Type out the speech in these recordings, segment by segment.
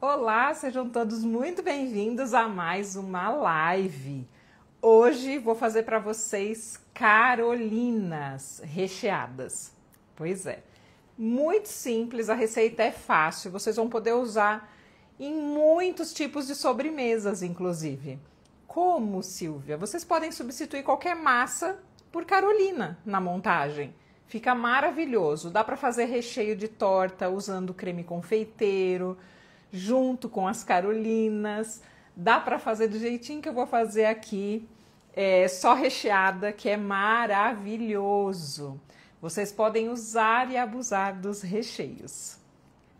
Olá, sejam todos muito bem-vindos a mais uma live. Hoje vou fazer para vocês carolinas recheadas. Pois é, muito simples, a receita é fácil, vocês vão poder usar em muitos tipos de sobremesas, inclusive. Como, Silvia? Vocês podem substituir qualquer massa por carolina na montagem. Fica maravilhoso, dá para fazer recheio de torta usando creme confeiteiro, junto com as carolinas, dá para fazer do jeitinho que eu vou fazer aqui, só recheada, que é maravilhoso. Vocês podem usar e abusar dos recheios.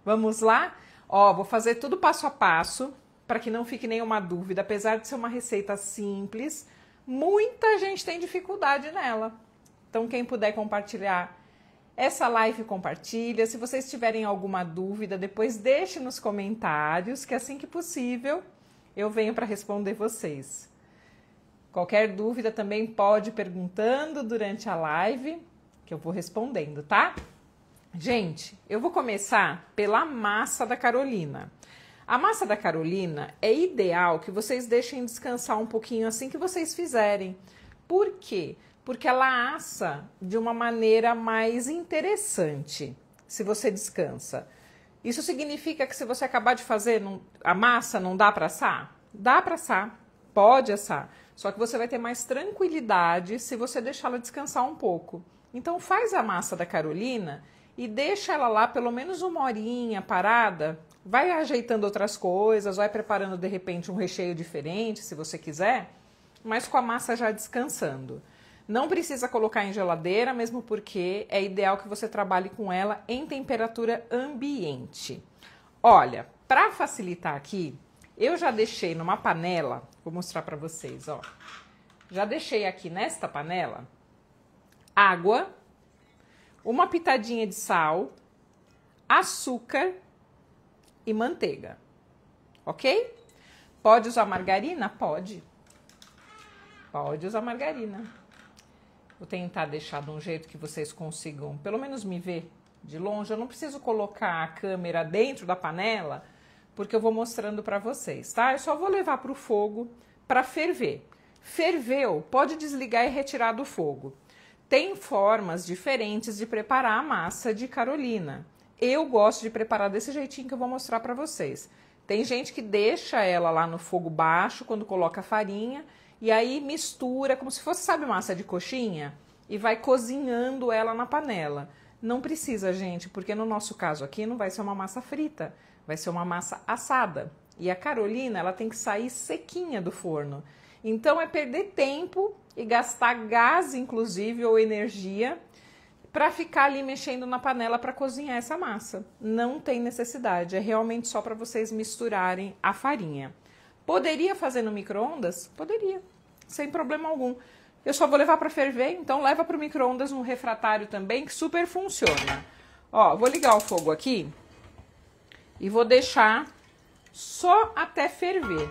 Vamos lá? Ó, vou fazer tudo passo a passo, para que não fique nenhuma dúvida. Apesar de ser uma receita simples, muita gente tem dificuldade nela. Então, quem puder compartilhar essa live, compartilha. Se vocês tiverem alguma dúvida, depois deixe nos comentários, que assim que possível eu venho para responder vocês. Qualquer dúvida também pode ir perguntando durante a live, que eu vou respondendo, tá? Gente, eu vou começar pela massa da carolina. A massa da carolina é ideal que vocês deixem descansar um pouquinho assim que vocês fizerem. Por quê? Porque ela assa de uma maneira mais interessante se você descansa. Isso significa que se você acabar de fazer a massa, não dá para assar? Dá para assar, pode assar. Só que você vai ter mais tranquilidade se você deixá-la descansar um pouco. Então faz a massa da carolina e deixa ela lá pelo menos uma horinha parada. Vai ajeitando outras coisas, vai preparando de repente um recheio diferente, se você quiser, mas com a massa já descansando. Não precisa colocar em geladeira, mesmo porque é ideal que você trabalhe com ela em temperatura ambiente. Olha, para facilitar aqui, eu já deixei numa panela, vou mostrar para vocês, ó. Já deixei aqui nesta panela água, uma pitadinha de sal, açúcar e manteiga, ok? Pode usar margarina? Pode. Pode usar margarina. Vou tentar deixar de um jeito que vocês consigam, pelo menos me ver de longe. Eu não preciso colocar a câmera dentro da panela, porque eu vou mostrando para vocês, tá? Eu só vou levar para o fogo para ferver. Ferveu, pode desligar e retirar do fogo. Tem formas diferentes de preparar a massa de carolina. Eu gosto de preparar desse jeitinho que eu vou mostrar para vocês. Tem gente que deixa ela lá no fogo baixo quando coloca a farinha, e aí mistura como se fosse, sabe, massa de coxinha? E vai cozinhando ela na panela. Não precisa, gente, porque no nosso caso aqui não vai ser uma massa frita, vai ser uma massa assada. E a carolina, ela tem que sair sequinha do forno. Então é perder tempo e gastar gás, inclusive, ou energia, para ficar ali mexendo na panela para cozinhar essa massa. Não tem necessidade, é realmente só para vocês misturarem a farinha. Poderia fazer no micro-ondas? Poderia, sem problema algum. Eu só vou levar para ferver, então leva para o micro-ondas no refratário também, que super funciona. Ó, vou ligar o fogo aqui e vou deixar só até ferver.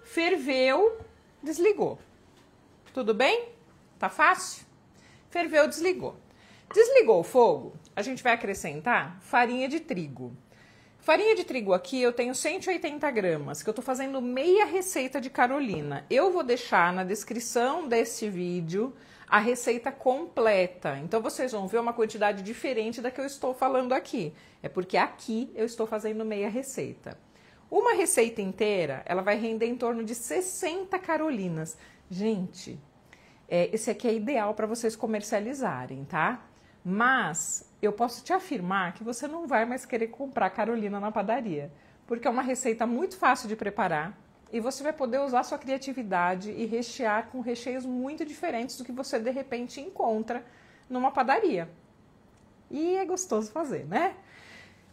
Ferveu, desligou. Tudo bem? Tá fácil? Ferveu, desligou. Desligou o fogo, a gente vai acrescentar farinha de trigo. Farinha de trigo aqui eu tenho 180 gramas, que eu tô fazendo meia receita de carolina. Eu vou deixar na descrição desse vídeo a receita completa. Então vocês vão ver uma quantidade diferente da que eu estou falando aqui. É porque aqui eu estou fazendo meia receita. Uma receita inteira, ela vai render em torno de 60 carolinas. Gente, esse aqui é ideal para vocês comercializarem, tá? Mas eu posso te afirmar que você não vai mais querer comprar carolina na padaria, porque é uma receita muito fácil de preparar e você vai poder usar sua criatividade e rechear com recheios muito diferentes do que você de repente encontra numa padaria. E é gostoso fazer, né?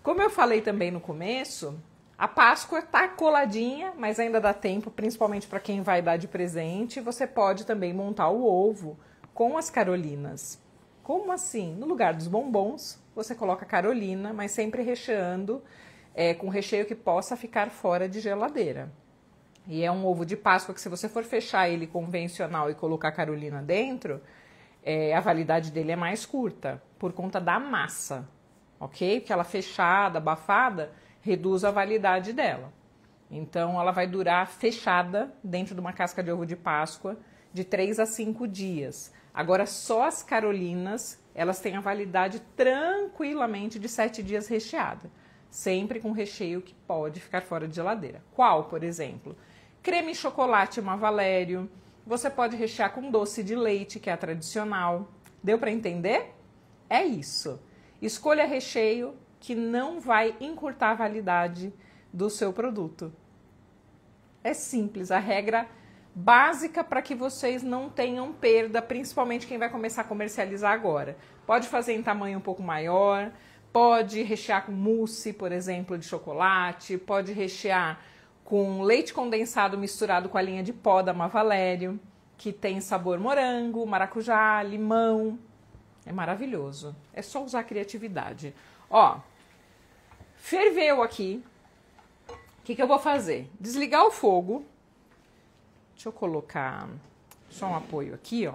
Como eu falei também no começo, a Páscoa tá coladinha, mas ainda dá tempo, principalmente para quem vai dar de presente. Você pode também montar o ovo com as carolinas. Como assim? No lugar dos bombons, você coloca carolina, mas sempre recheando com recheio que possa ficar fora de geladeira. E é um ovo de Páscoa que, se você for fechar ele convencional e colocar carolina dentro, a validade dele é mais curta, por conta da massa, ok? Porque ela fechada, abafada, reduz a validade dela. Então, ela vai durar fechada dentro de uma casca de ovo de Páscoa de 3 a 5 dias. Agora, só as carolinas, elas têm a validade tranquilamente de 7 dias recheada. Sempre com recheio que pode ficar fora de geladeira. Qual, por exemplo? Creme e chocolate Mavalério. Você pode rechear com doce de leite, que é a tradicional. Deu para entender? É isso. Escolha recheio que não vai encurtar a validade do seu produto. É simples, a regra básica para que vocês não tenham perda, principalmente quem vai começar a comercializar agora. Pode fazer em tamanho um pouco maior, pode rechear com mousse, por exemplo, de chocolate, pode rechear com leite condensado misturado com a linha de pó da Mavalério, que tem sabor morango, maracujá, limão. É maravilhoso. É só usar a criatividade. Ó, ferveu aqui. O que eu vou fazer? Desligar o fogo. Deixa eu colocar só um apoio aqui, ó.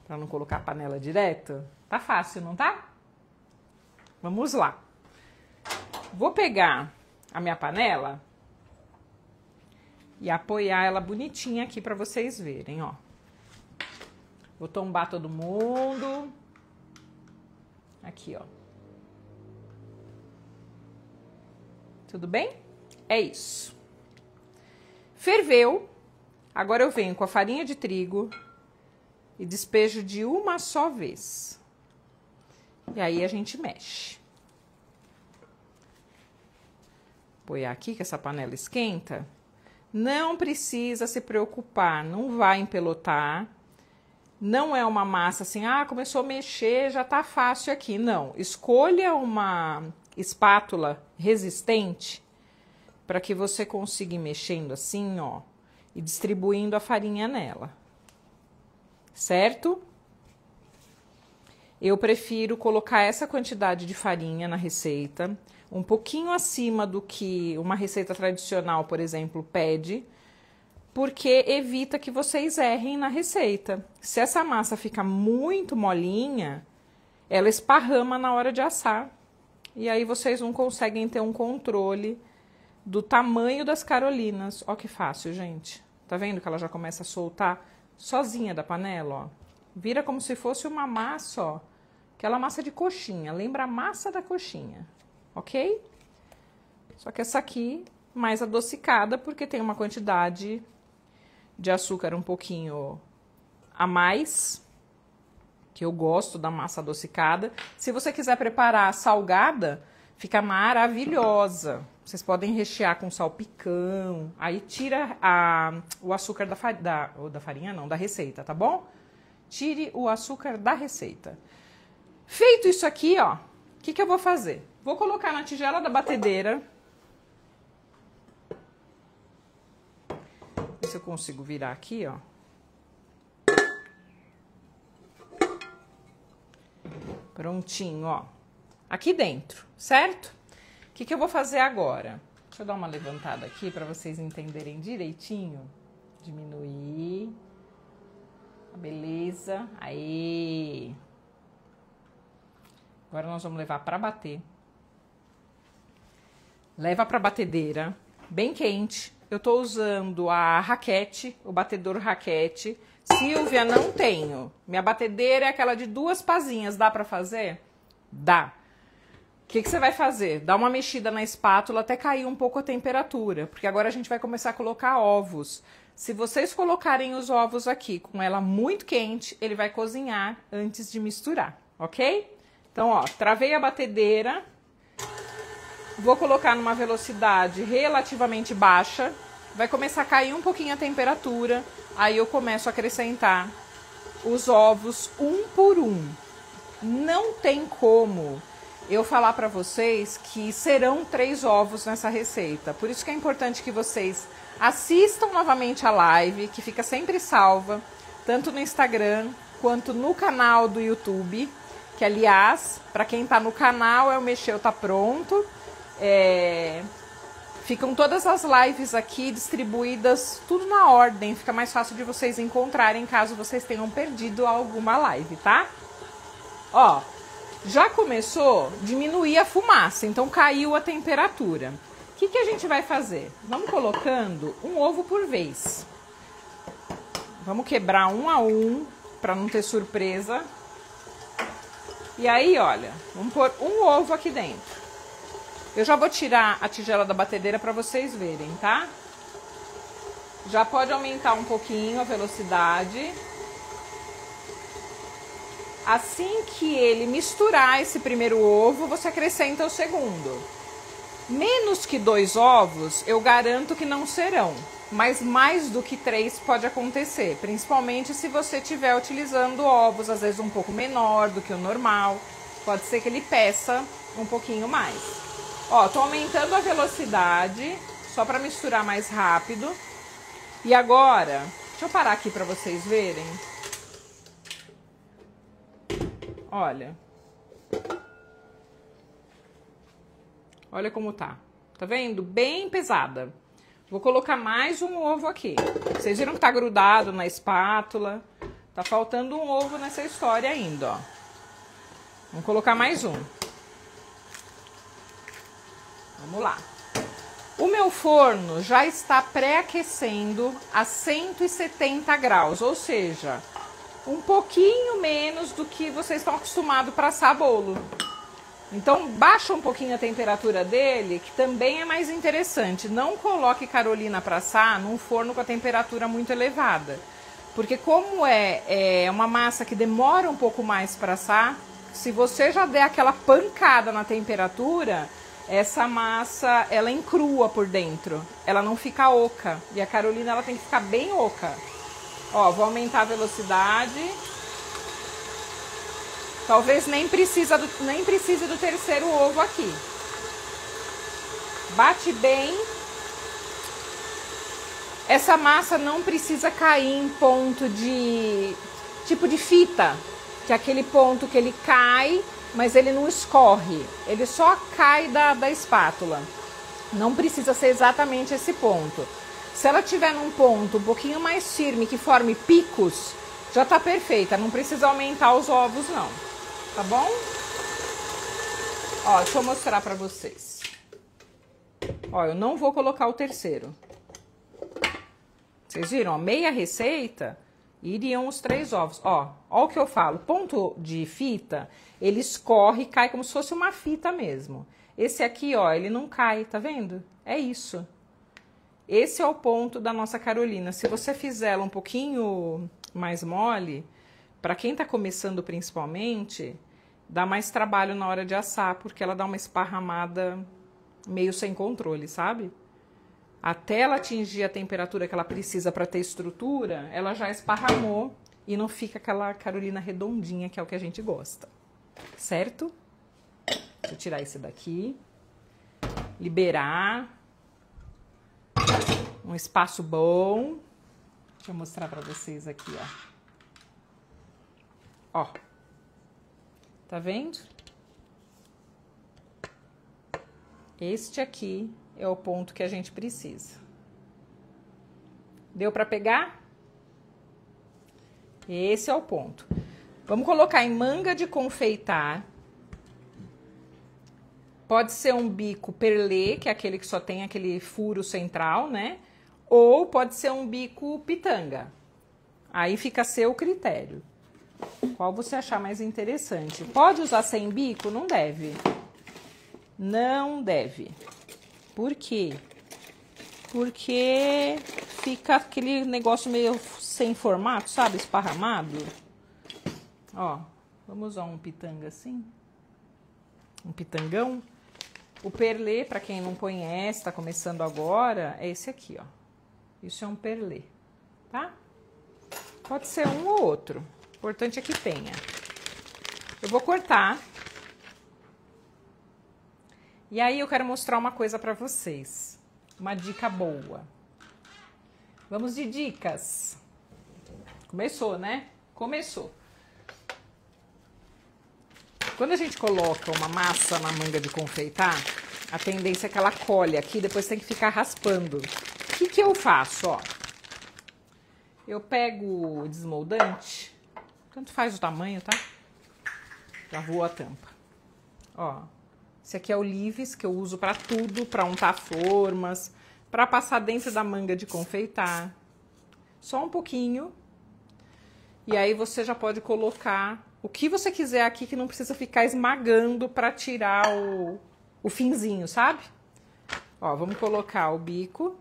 Pra não colocar a panela direto. Tá fácil, não tá? Vamos lá. Vou pegar a minha panela e apoiar ela bonitinha aqui pra vocês verem, ó. Vou tombar todo mundo. Aqui, ó. Tudo bem? É isso. Ferveu. Agora eu venho com a farinha de trigo e despejo de uma só vez. E aí a gente mexe. Apoiar aqui que essa panela esquenta. Não precisa se preocupar, não vai empelotar. Não é uma massa assim, começou a mexer, já tá fácil aqui. Não, escolha uma espátula resistente para que você consiga ir mexendo assim, ó, e distribuindo a farinha nela. Certo? Eu prefiro colocar essa quantidade de farinha na receita, um pouquinho acima do que uma receita tradicional, por exemplo, pede, porque evita que vocês errem na receita. Se essa massa fica muito molinha, ela esparrama na hora de assar. E aí vocês não conseguem ter um controle do tamanho das carolinas. Ó que fácil, gente. Tá vendo que ela já começa a soltar sozinha da panela, ó? Vira como se fosse uma massa, ó. Aquela massa de coxinha. Lembra a massa da coxinha, ok? Só que essa aqui mais adocicada, porque tem uma quantidade de açúcar um pouquinho a mais, que eu gosto da massa adocicada. Se você quiser preparar salgada, fica maravilhosa. Vocês podem rechear com salpicão, aí tira o açúcar da farinha, não, da receita, tá bom? Tire o açúcar da receita. Feito isso aqui, ó, o que eu vou fazer? Vou colocar na tigela da batedeira. Ver se eu consigo virar aqui, ó. Prontinho, ó. Aqui dentro, certo? O que eu vou fazer agora? Deixa eu dar uma levantada aqui para vocês entenderem direitinho. Diminuir. Beleza. Aí. Agora nós vamos levar para bater. Leva para batedeira, bem quente. Eu tô usando a raquete, o batedor raquete. Silvia, não tenho. Minha batedeira é aquela de 2 pazinhas. Dá para fazer? Dá. O que você vai fazer? Dá uma mexida na espátula até cair um pouco a temperatura, porque agora a gente vai começar a colocar ovos. Se vocês colocarem os ovos aqui com ela muito quente, ele vai cozinhar antes de misturar, ok? Então, ó, travei a batedeira. Vou colocar numa velocidade relativamente baixa. Vai começar a cair um pouquinho a temperatura. Aí eu começo a acrescentar os ovos um por um. Não tem como eu falar para vocês que serão 3 ovos nessa receita. Por isso que é importante que vocês assistam novamente a live, que fica sempre salva, tanto no Instagram quanto no canal do YouTube. Que, aliás, para quem tá no canal, é o Mexeu Tá Pronto. Ficam todas as lives aqui distribuídas, tudo na ordem. Fica mais fácil de vocês encontrarem caso vocês tenham perdido alguma live, tá? Ó, Já começou a diminuir a fumaça, então caiu a temperatura. O que a gente vai fazer? Vamos colocando um ovo por vez. Vamos quebrar um a um, para não ter surpresa. E aí, olha, vamos pôr um ovo aqui dentro. Eu já vou tirar a tigela da batedeira para vocês verem, tá? Já pode aumentar um pouquinho a velocidade. Assim que ele misturar esse primeiro ovo, você acrescenta o segundo. Menos que 2 ovos, eu garanto que não serão. Mas mais do que 3 pode acontecer. Principalmente se você estiver utilizando ovos, às vezes um pouco menor do que o normal. Pode ser que ele peça um pouquinho mais. Ó, tô aumentando a velocidade, só para misturar mais rápido. E agora, deixa eu parar aqui para vocês verem. Olha. Olha como tá. Tá vendo? Bem pesada. Vou colocar mais um ovo aqui. Vocês viram que tá grudado na espátula. Tá faltando um ovo nessa história ainda, ó. Vamos colocar mais um. Vamos lá. O meu forno já está pré-aquecendo a 170 graus, ou seja, um pouquinho menos do que vocês estão acostumados para assar bolo. Então, baixa um pouquinho a temperatura dele, que também é mais interessante. Não coloque Carolina para assar num forno com a temperatura muito elevada. Porque como é uma massa que demora um pouco mais para assar, se você já der aquela pancada na temperatura, essa massa, ela encrua por dentro. Ela não fica oca. E a Carolina, ela tem que ficar bem oca. Ó, vou aumentar a velocidade. Talvez nem precise do terceiro ovo aqui. Bate bem. Essa massa não precisa cair em ponto de tipo de fita, que é aquele ponto que ele cai, mas ele não escorre. Ele só cai da espátula. Não precisa ser exatamente esse ponto. Se ela tiver num ponto um pouquinho mais firme, que forme picos, já tá perfeita. Não precisa aumentar os ovos, não. Tá bom? Ó, deixa eu mostrar pra vocês. Ó, eu não vou colocar o terceiro. Vocês viram? Ó, meia receita, iriam os 3 ovos. Ó o que eu falo. Ponto de fita, ele escorre e cai como se fosse uma fita mesmo. Esse aqui, ó, ele não cai, tá vendo? É isso. Esse é o ponto da nossa Carolina. Se você fizer ela um pouquinho mais mole, para quem tá começando principalmente, dá mais trabalho na hora de assar, porque ela dá uma esparramada meio sem controle, sabe? Até ela atingir a temperatura que ela precisa para ter estrutura, ela já esparramou e não fica aquela Carolina redondinha, que é o que a gente gosta. Certo? Deixa eu tirar esse daqui. Liberar. Um espaço bom. Deixa eu mostrar para vocês aqui, ó. Ó. Tá vendo? Este aqui é o ponto que a gente precisa. Deu para pegar? Esse é o ponto. Vamos colocar em manga de confeitar. Pode ser um bico perlê, que é aquele que só tem aquele furo central, né? Ou pode ser um bico pitanga. Aí fica a seu critério. Qual você achar mais interessante. Pode usar sem bico? Não deve. Não deve. Por quê? Porque fica aquele negócio meio sem formato, sabe? Esparramado. Ó, vamos usar um pitanga assim. Um pitangão. O perlê, para quem não conhece, tá começando agora, é esse aqui, ó. Isso é um perlê, tá? Pode ser um ou outro. O importante é que tenha. Eu vou cortar. E aí eu quero mostrar uma coisa para vocês. Uma dica boa. Vamos de dicas. Começou, né? Começou. Quando a gente coloca uma massa na manga de confeitar, a tendência é que ela colhe aqui, depois tem que ficar raspando. O que eu faço, ó? Eu pego o desmoldante, tanto faz o tamanho, tá? Já vou a tampa. Ó, esse aqui é o Lives, que eu uso pra tudo, pra untar formas, pra passar dentro da manga de confeitar. Só um pouquinho. E aí você já pode colocar o que você quiser aqui, que não precisa ficar esmagando pra tirar o finzinho, sabe? Ó, vamos colocar o bico.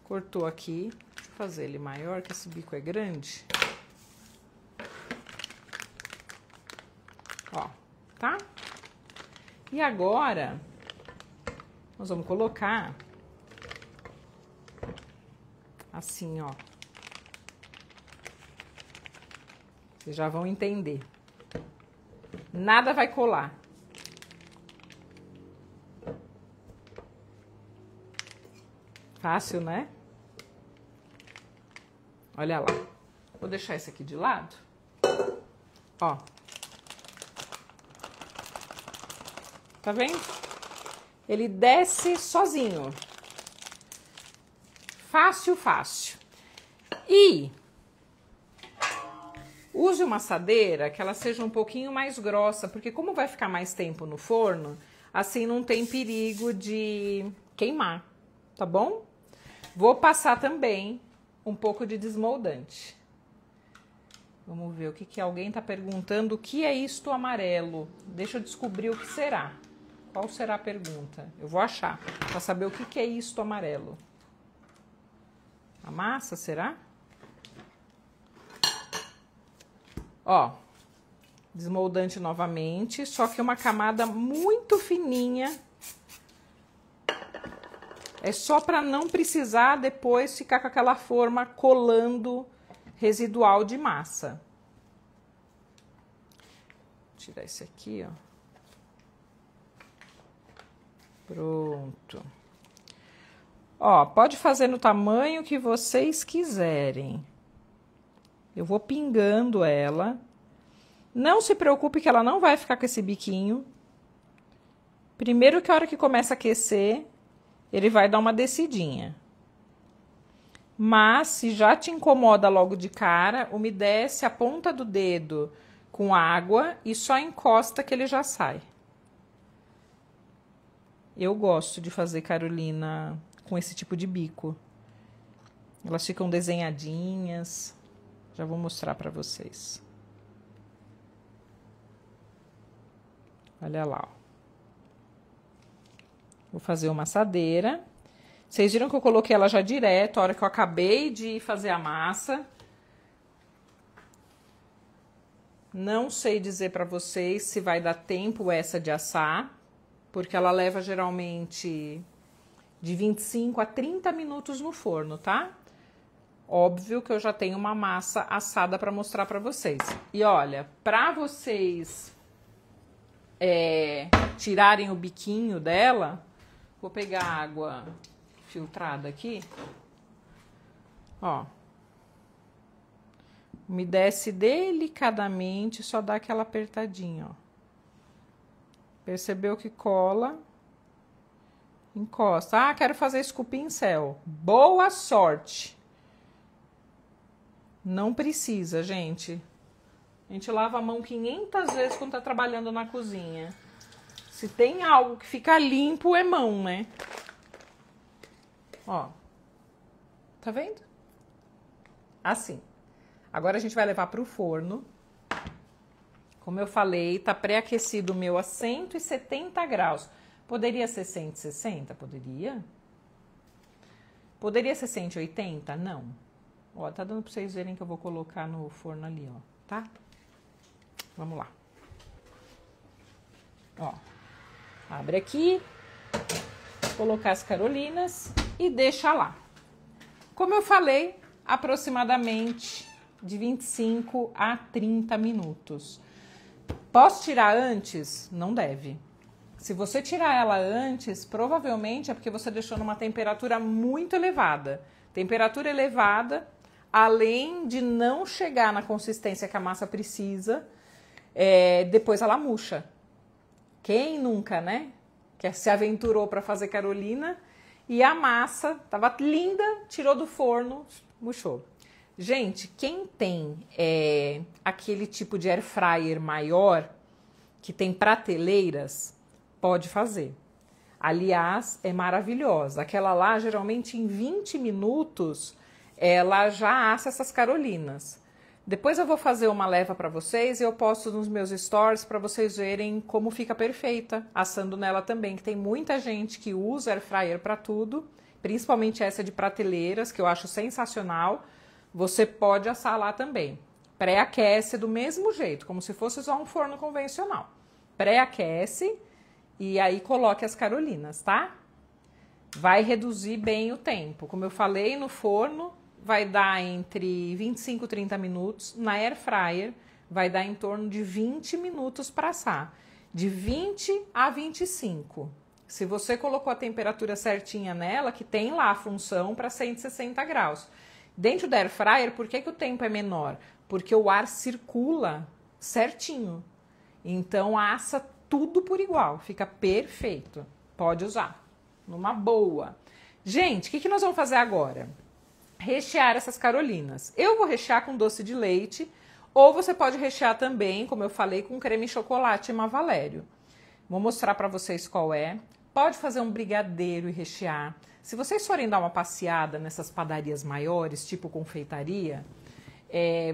Cortou aqui. Deixa eu fazer ele maior, que esse bico é grande. Ó, tá? E agora, nós vamos colocar assim, ó. Vocês já vão entender. Nada vai colar. Fácil, né? Olha lá. Vou deixar esse aqui de lado. Ó. Tá vendo? Ele desce sozinho. Fácil, fácil. E use uma assadeira que ela seja um pouquinho mais grossa, porque como vai ficar mais tempo no forno, assim não tem perigo de queimar, tá bom? Vou passar também um pouco de desmoldante. Vamos ver o que alguém tá perguntando. O que é isto amarelo? Deixa eu descobrir o que será. Qual será a pergunta? Eu vou achar, para saber o que é isto amarelo. A massa, será? Ó, desmoldante novamente, só que uma camada muito fininha. É só para não precisar depois ficar com aquela forma colando residual de massa. Vou tirar esse aqui, ó. Pronto. Ó, pode fazer no tamanho que vocês quiserem. Eu vou pingando ela. Não se preocupe que ela não vai ficar com esse biquinho. Primeiro que a hora que começa a aquecer, ele vai dar uma descidinha. Mas, se já te incomoda logo de cara, umedece a ponta do dedo com água e só encosta que ele já sai. Eu gosto de fazer carolina com esse tipo de bico. Elas ficam desenhadinhas. Já vou mostrar para vocês. Olha lá, ó. Vou fazer uma assadeira. Vocês viram que eu coloquei ela já direto, a hora que eu acabei de fazer a massa. Não sei dizer para vocês se vai dar tempo essa de assar, porque ela leva geralmente de 25 a 30 minutos no forno, tá? Óbvio que eu já tenho uma massa assada para mostrar para vocês. E olha, para vocês tirarem o biquinho dela, vou pegar água filtrada aqui. Ó. Umedece delicadamente, só dá aquela apertadinha, ó. Percebeu que cola? Encosta. Ah, quero fazer isso com o pincel. Boa sorte! Não precisa, gente. A gente lava a mão 500 vezes quando tá trabalhando na cozinha. Se tem algo que fica limpo, é mão, né? Ó. Tá vendo? Assim. Agora a gente vai levar pro forno. Como eu falei, tá pré-aquecido o meu a 170 graus. Poderia ser 160? Poderia. Poderia ser 180? Não. Ó, tá dando pra vocês verem que eu vou colocar no forno ali, ó, tá? Vamos lá. Ó, abre aqui, colocar as carolinas e deixa lá. Como eu falei, aproximadamente de 25 a 30 minutos. Posso tirar antes? Não deve. Se você tirar ela antes, provavelmente é porque você deixou numa temperatura muito elevada. Temperatura elevada, além de não chegar na consistência que a massa precisa, depois ela murcha. Quem nunca, né? Que se aventurou para fazer carolina e a massa tava linda, tirou do forno, murchou. Gente, quem tem aquele tipo de air fryer maior, que tem prateleiras, pode fazer. Aliás, é maravilhosa. Aquela lá, geralmente em 20 minutos, ela já assa essas carolinas. Depois eu vou fazer uma leva para vocês e eu posto nos meus stories para vocês verem como fica perfeita, assando nela também, que tem muita gente que usa air fryer para tudo, principalmente essa de prateleiras, que eu acho sensacional. Você pode assar lá também. Pré-aquece do mesmo jeito, como se fosse só um forno convencional. Pré-aquece e aí coloque as carolinas, tá? Vai reduzir bem o tempo. Como eu falei, no forno vai dar entre 25 e 30 minutos. Na air fryer vai dar em torno de 20 minutos para assar. De 20 a 25. Se você colocou a temperatura certinha nela, que tem lá a função para 160 graus. Dentro da air fryer, por que o tempo é menor? Porque o ar circula certinho. Então assa tudo por igual, fica perfeito. Pode usar, numa boa. Gente, o que nós vamos fazer agora? Rechear essas carolinas. Eu vou rechear com doce de leite, ou você pode rechear também, como eu falei, com creme de chocolate e Valério. Vou mostrar para vocês qual é. Pode fazer um brigadeiro e rechear. Se vocês forem dar uma passeada nessas padarias maiores, tipo confeitaria,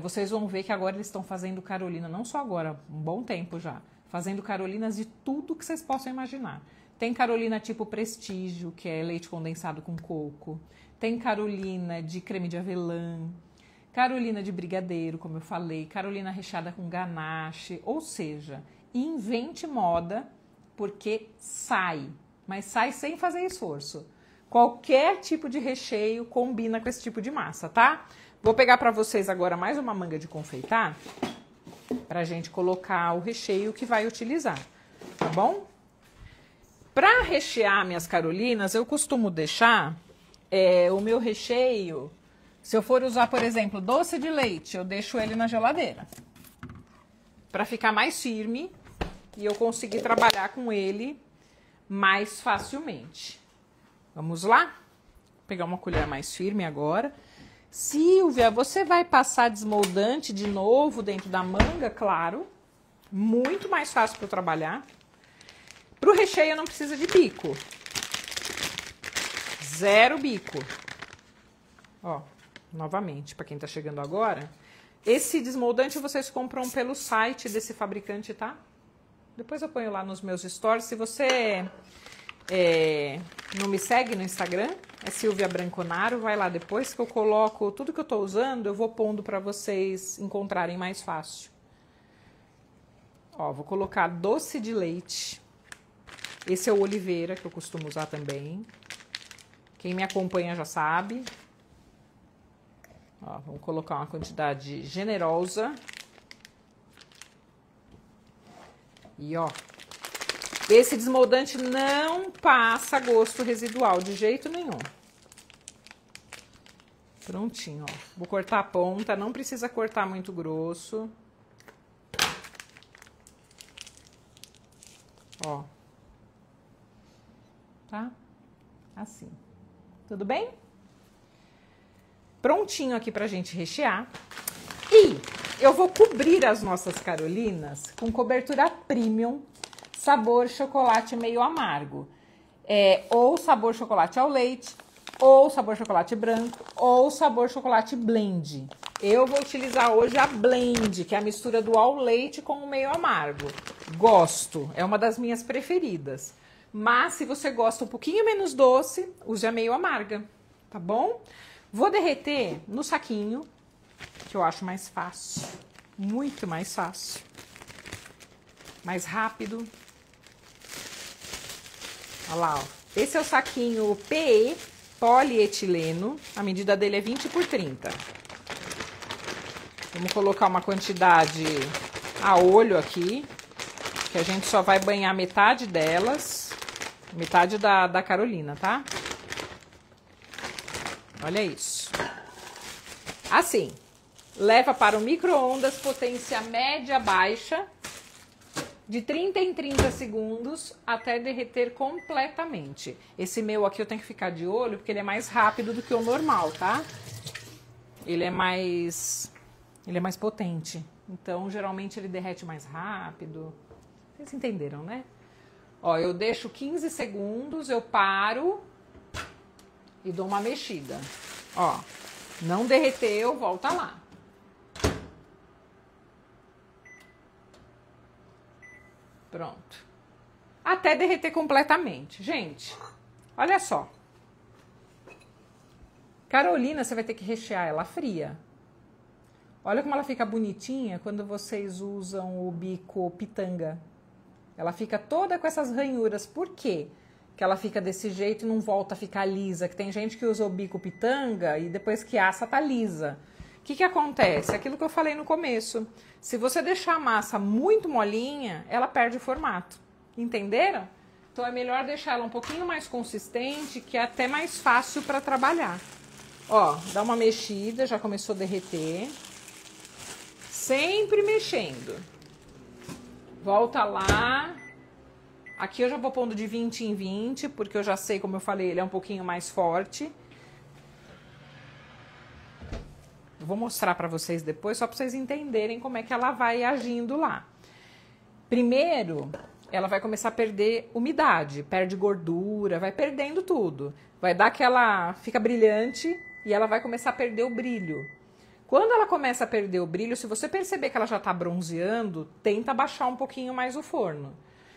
vocês vão ver que agora eles estão fazendo carolina, não só agora, um bom tempo já, fazendo carolinas de tudo que vocês possam imaginar. Tem carolina tipo Prestígio, que é leite condensado com coco. Tem carolina de creme de avelã, carolina de brigadeiro, como eu falei, carolina recheada com ganache. Ou seja, invente moda, porque sai, mas sai sem fazer esforço. Qualquer tipo de recheio combina com esse tipo de massa, tá? Vou pegar para vocês agora mais uma manga de confeitar, pra gente colocar o recheio que vai utilizar, tá bom? Para rechear minhas carolinas, eu costumo deixar o meu recheio, se eu for usar, por exemplo, doce de leite, eu deixo ele na geladeira, para ficar mais firme e eu conseguir trabalhar com ele mais facilmente. Vamos lá? Vou pegar uma colher mais firme agora. Silvia, você vai passar desmoldante de novo dentro da manga? Claro, muito mais fácil para eu trabalhar. Para o recheio não precisa de bico. Zero bico. Ó, novamente, para quem tá chegando agora, esse desmoldante vocês compram pelo site desse fabricante, tá? Depois eu ponho lá nos meus stories. Se você não me segue no Instagram, é Silvia Branconaro, vai lá depois que eu coloco tudo que eu tô usando, eu vou pondo para vocês encontrarem mais fácil. Ó, vou colocar doce de leite. Esse é o Oliveira, que eu costumo usar também. Quem me acompanha já sabe. Ó, vamos colocar uma quantidade generosa. E ó, esse desmoldante não passa gosto residual de jeito nenhum. Prontinho, ó. Vou cortar a ponta, não precisa cortar muito grosso. Ó. Tá? Assim. Tudo bem? Prontinho aqui pra gente rechear. E eu vou cobrir as nossas carolinas com cobertura premium, sabor chocolate meio amargo. Ou sabor chocolate ao leite, ou sabor chocolate branco, ou sabor chocolate blend. Eu vou utilizar hoje a blend, que é a mistura do ao leite com o meio amargo. Gosto, é uma das minhas preferidas. Mas se você gosta um pouquinho menos doce, use a meio amarga, tá bom? Vou derreter no saquinho, que eu acho mais fácil, muito mais fácil, mais rápido. Olha lá, ó. Esse é o saquinho PE, polietileno, a medida dele é 20 por 30. Vamos colocar uma quantidade a olho aqui, que a gente só vai banhar metade delas, metade da carolina, tá? Olha isso. Assim, leva para o micro-ondas, potência média baixa, de 30 em 30 segundos, até derreter completamente. Esse meu aqui eu tenho que ficar de olho, porque ele é mais rápido do que o normal, tá? Ele é mais potente. Então, geralmente ele derrete mais rápido. Vocês entenderam, né? Ó, eu deixo 15 segundos, eu paro e dou uma mexida. Ó, não derreteu, volta lá. Pronto. Até derreter completamente. Gente, olha só. Carolina, você vai ter que rechear ela fria. Olha como ela fica bonitinha quando vocês usam o bico pitanga. Ela fica toda com essas ranhuras. Por quê que ela fica desse jeito e não volta a ficar lisa? Que tem gente que usa o bico pitanga e depois que assa tá lisa. O que acontece? Aquilo que eu falei no começo. Se você deixar a massa muito molinha, ela perde o formato. Entenderam? Então é melhor deixar ela um pouquinho mais consistente, que é até mais fácil para trabalhar. Ó, dá uma mexida, já começou a derreter. Sempre mexendo. Volta lá. Aqui eu já vou pondo de 20 em 20, porque eu já sei, como eu falei, ele é um pouquinho mais forte. Eu vou mostrar para vocês depois, só para vocês entenderem como é que ela vai agindo lá. Primeiro, ela vai começar a perder umidade, perde gordura, vai perdendo tudo. Vai dar aquela... fica brilhante e ela vai começar a perder o brilho. Quando ela começa a perder o brilho, se você perceber que ela já está bronzeando, tenta baixar um pouquinho mais o forno.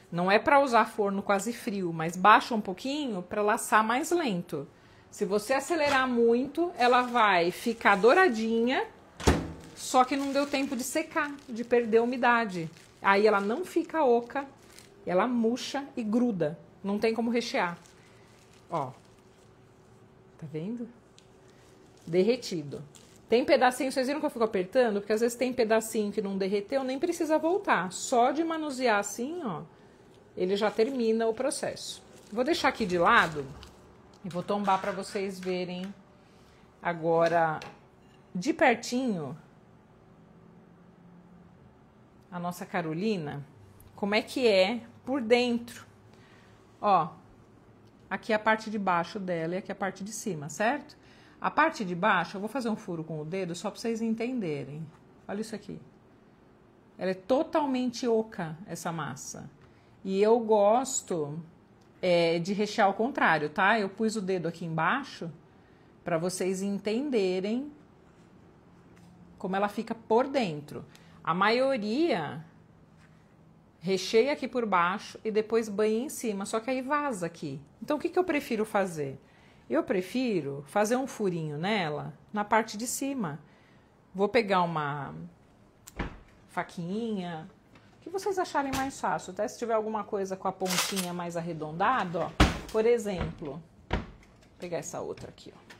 Não é para usar forno quase frio, mas baixa um pouquinho para ela assar mais lento. Se você acelerar muito, ela vai ficar douradinha, só que não deu tempo de secar, de perder a umidade. Aí ela não fica oca, ela murcha e gruda. Não tem como rechear. Ó, tá vendo? Derretido. Tem pedacinho, vocês viram que eu fico apertando? Porque às vezes tem pedacinho que não derreteu, nem precisa voltar. Só de manusear assim, ó, ele já termina o processo. Vou deixar aqui de lado e vou tombar para vocês verem agora de pertinho a nossa Carolina, como é que é por dentro. Ó, aqui é a parte de baixo dela e aqui é a parte de cima, certo? A parte de baixo, eu vou fazer um furo com o dedo só para vocês entenderem. Olha isso aqui. Ela é totalmente oca, essa massa. E eu gosto de rechear ao contrário, tá? Eu pus o dedo aqui embaixo para vocês entenderem como ela fica por dentro. A maioria recheia aqui por baixo e depois banha em cima, só que aí vaza aqui. Então, o que eu prefiro fazer? Eu prefiro fazer um furinho nela na parte de cima. Vou pegar uma faquinha, que vocês acharem mais fácil, tá? Se tiver alguma coisa com a pontinha mais arredondada, ó. Por exemplo, vou pegar essa outra aqui, ó.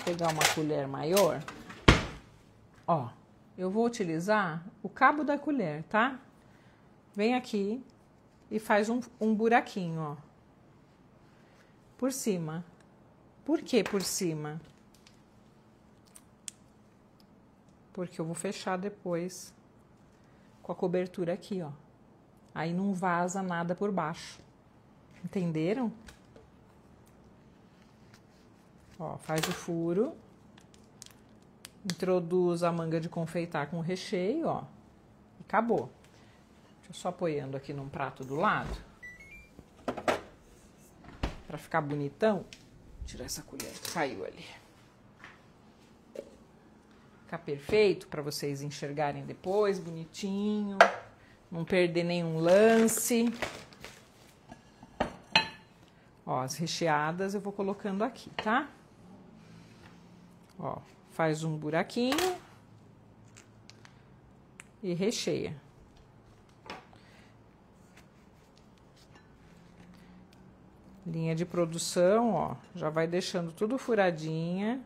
Pegar uma colher maior. Ó, eu vou utilizar o cabo da colher, tá? Vem aqui e faz um buraquinho, ó. Por cima. Por que por cima? Porque eu vou fechar depois com a cobertura aqui, ó. Aí não vaza nada por baixo. Entenderam? Ó, faz o furo. Introduz a manga de confeitar com o recheio, ó. E acabou. Deixa eu só apoiando aqui num prato do lado. Pra ficar bonitão. Vou tirar essa colher que caiu ali. Ficar perfeito para vocês enxergarem depois, bonitinho. Não perder nenhum lance. Ó, as recheadas eu vou colocando aqui, tá? Ó, faz um buraquinho e recheia. Linha de produção, ó, já vai deixando tudo furadinha.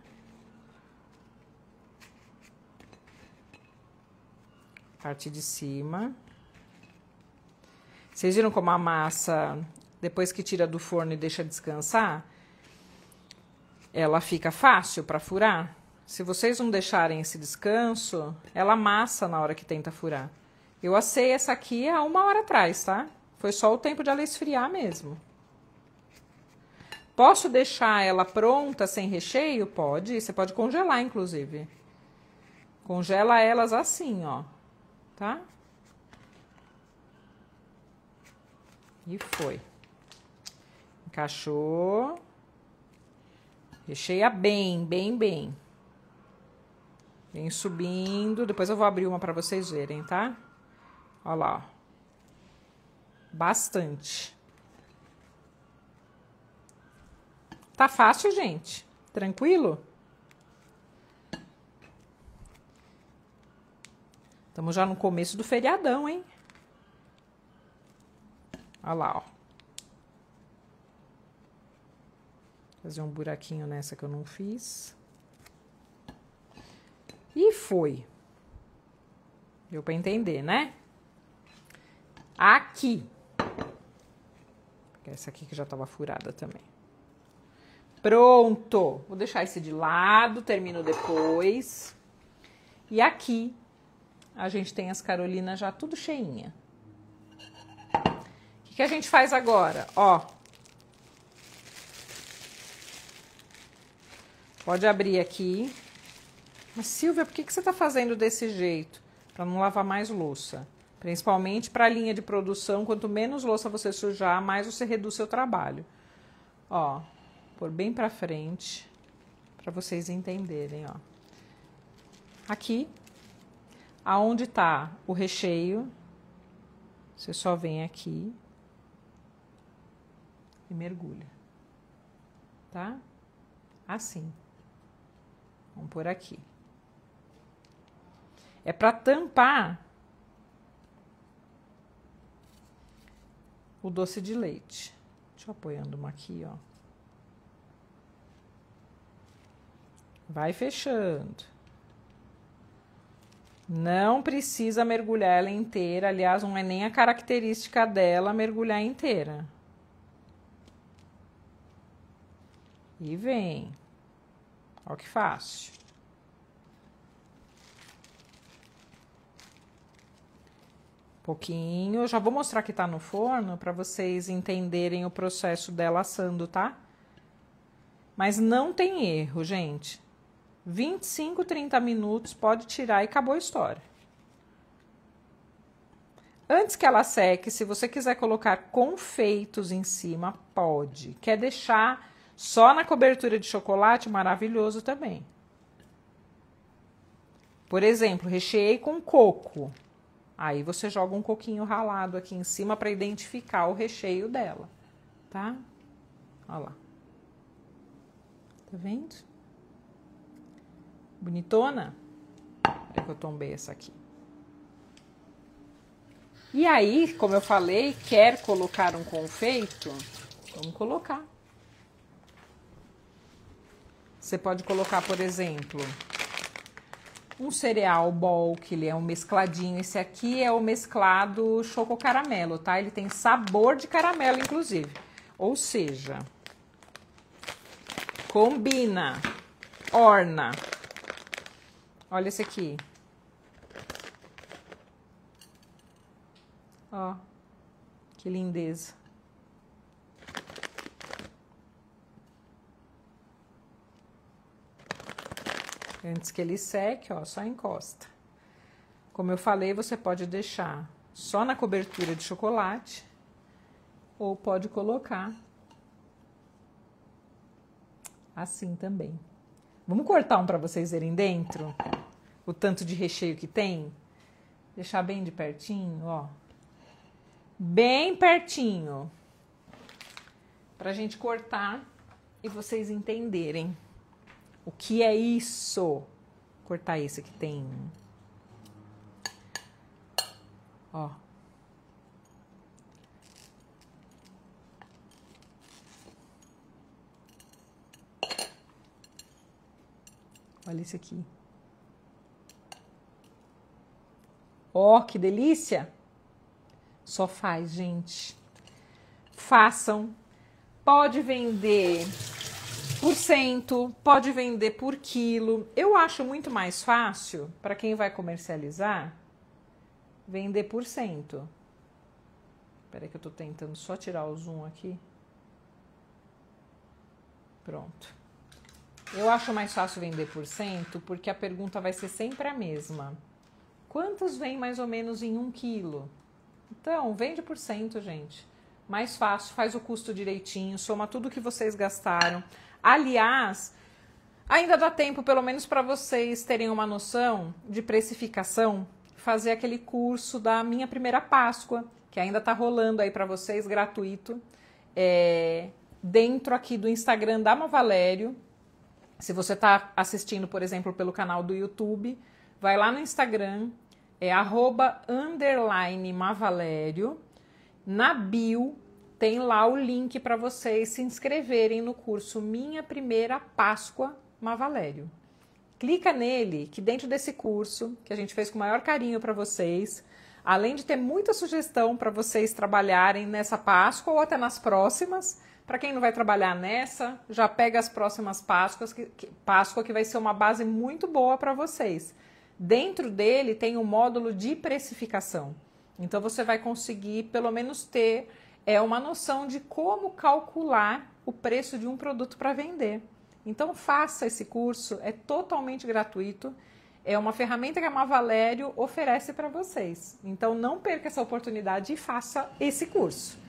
Parte de cima. Vocês viram como a massa, depois que tira do forno e deixa descansar, ela fica fácil para furar? Se vocês não deixarem esse descanso, ela amassa na hora que tenta furar. Eu assei essa aqui há 1 hora atrás, tá? Foi só o tempo de ela esfriar mesmo. Posso deixar ela pronta sem recheio? Pode, você pode congelar, inclusive. Congela elas assim, ó, tá? E foi. Encaixou. Recheia bem, bem, bem. Vem subindo. Depois eu vou abrir uma pra vocês verem, tá? Olha lá, ó. Bastante. Tá fácil, gente? Tranquilo? Estamos já no começo do feriadão, hein? Olha lá, ó. Fazer um buraquinho nessa que eu não fiz. E foi. Deu pra entender, né? Aqui. Essa aqui que já tava furada também. Pronto. Vou deixar esse de lado, termino depois. E aqui, a gente tem as carolinas já tudo cheinha. O que a gente faz agora? Ó. Pode abrir aqui. Mas, Silvia, por que você tá fazendo desse jeito? Para não lavar mais louça. Principalmente para a linha de produção, quanto menos louça você sujar, mais você reduz seu trabalho. Ó, pôr bem para frente, para vocês entenderem, ó. Aqui, aonde tá o recheio, você só vem aqui e mergulha, tá? Assim. Vamos por aqui. É para tampar o doce de leite. Deixa eu apoiando uma aqui, ó. Vai fechando. Não precisa mergulhar ela inteira. Aliás, não é nem a característica dela mergulhar inteira. E vem. Ó que fácil. Pouquinho. Eu já vou mostrar que tá no forno para vocês entenderem o processo dela assando, tá? Mas não tem erro, gente. 25, 30 minutos, pode tirar e acabou a história. Antes que ela seque, se você quiser colocar confeitos em cima, pode. Quer deixar só na cobertura de chocolate? Maravilhoso também. Por exemplo, recheei com coco. Aí você joga um coquinho ralado aqui em cima para identificar o recheio dela, tá? Olha lá. Tá vendo? Bonitona? É que eu tombei essa aqui. E aí, como eu falei, quer colocar um confeito? Vamos colocar. Você pode colocar, por exemplo, um cereal ball, que ele é um mescladinho. Esse aqui é o mesclado choco caramelo, tá? Ele tem sabor de caramelo, inclusive. Ou seja, combina, orna. Olha esse aqui. Ó, que lindeza. Antes que ele seque, ó, só encosta. Como eu falei, você pode deixar só na cobertura de chocolate ou pode colocar assim também. Vamos cortar um para vocês verem dentro o tanto de recheio que tem? Deixar bem de pertinho, ó. Bem pertinho. Pra gente cortar e vocês entenderem. O que é isso? Cortar esse que tem. Ó. Olha esse aqui. Ó, que delícia! Só faz, gente. Façam. Pode vender por cento, pode vender por quilo. Eu acho muito mais fácil, para quem vai comercializar, vender por cento. Espera aí que eu tô tentando só tirar o zoom aqui. Pronto. Eu acho mais fácil vender por cento, porque a pergunta vai ser sempre a mesma. Quantos vem mais ou menos em 1 quilo? Então, vende por cento, gente. Mais fácil, faz o custo direitinho, soma tudo que vocês gastaram. Aliás, ainda dá tempo, pelo menos para vocês terem uma noção de precificação, fazer aquele curso da minha primeira Páscoa, que ainda está rolando aí para vocês, gratuito, dentro aqui do Instagram da Mavalério. Se você está assistindo, por exemplo, pelo canal do YouTube, vai lá no Instagram, @_Mavalério. Na bio tem lá o link para vocês se inscreverem no curso Minha Primeira Páscoa Mavalério. Clica nele, que dentro desse curso, que a gente fez com o maior carinho para vocês, além de ter muita sugestão para vocês trabalharem nessa Páscoa ou até nas próximas, para quem não vai trabalhar nessa, já pega as próximas Páscoa, que vai ser uma base muito boa para vocês. Dentro dele tem um módulo de precificação. Então você vai conseguir pelo menos ter uma noção de como calcular o preço de um produto para vender. Então faça esse curso, é totalmente gratuito. É uma ferramenta que a Mavalério oferece para vocês. Então não perca essa oportunidade e faça esse curso.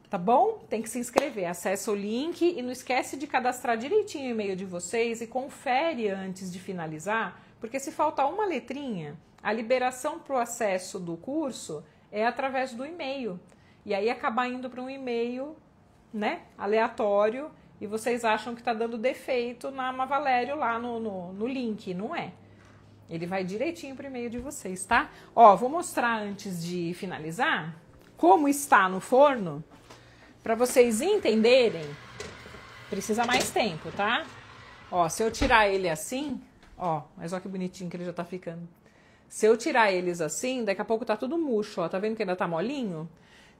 Tá bom? Tem que se inscrever, acessa o link e não esquece de cadastrar direitinho o e-mail de vocês e confere antes de finalizar, porque se faltar uma letrinha, a liberação para o acesso do curso é através do e-mail. E aí acabar indo para um e-mail, né, aleatório, e vocês acham que está dando defeito na Mavalério lá no link. Não é. Ele vai direitinho para o e-mail de vocês, tá? Ó, vou mostrar antes de finalizar como está no forno. Para vocês entenderem, precisa mais tempo, tá? Ó, se eu tirar ele assim, ó, mas olha que bonitinho que ele já tá ficando. Se eu tirar eles assim, daqui a pouco tá tudo murcho, ó, tá vendo que ainda tá molinho?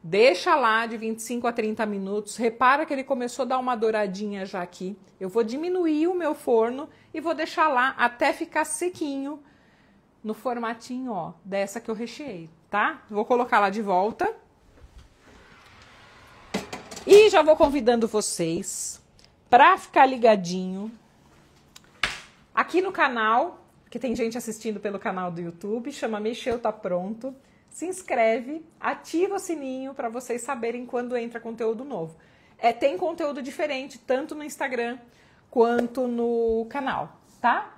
Deixa lá de 25 a 30 minutos, repara que ele começou a dar uma douradinha já aqui. Eu vou diminuir o meu forno e vou deixar lá até ficar sequinho no formatinho, ó, dessa que eu recheei, tá? Vou colocar lá de volta. E já vou convidando vocês para ficar ligadinho aqui no canal, que tem gente assistindo pelo canal do YouTube, chama Mexeu Tá Pronto. Se inscreve, ativa o sininho para vocês saberem quando entra conteúdo novo. Tem conteúdo diferente, tanto no Instagram quanto no canal, tá?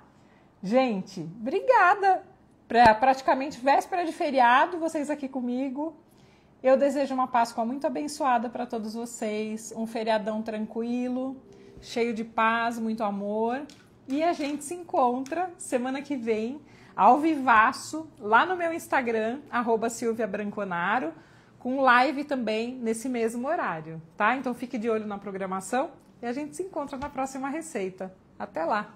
Gente, obrigada! Praticamente véspera de feriado, vocês aqui comigo. Eu desejo uma Páscoa muito abençoada para todos vocês, um feriadão tranquilo, cheio de paz, muito amor. E a gente se encontra semana que vem, ao vivaço, lá no meu Instagram, @SilviaBranconaro, com live também nesse mesmo horário, tá? Então fique de olho na programação e a gente se encontra na próxima receita. Até lá!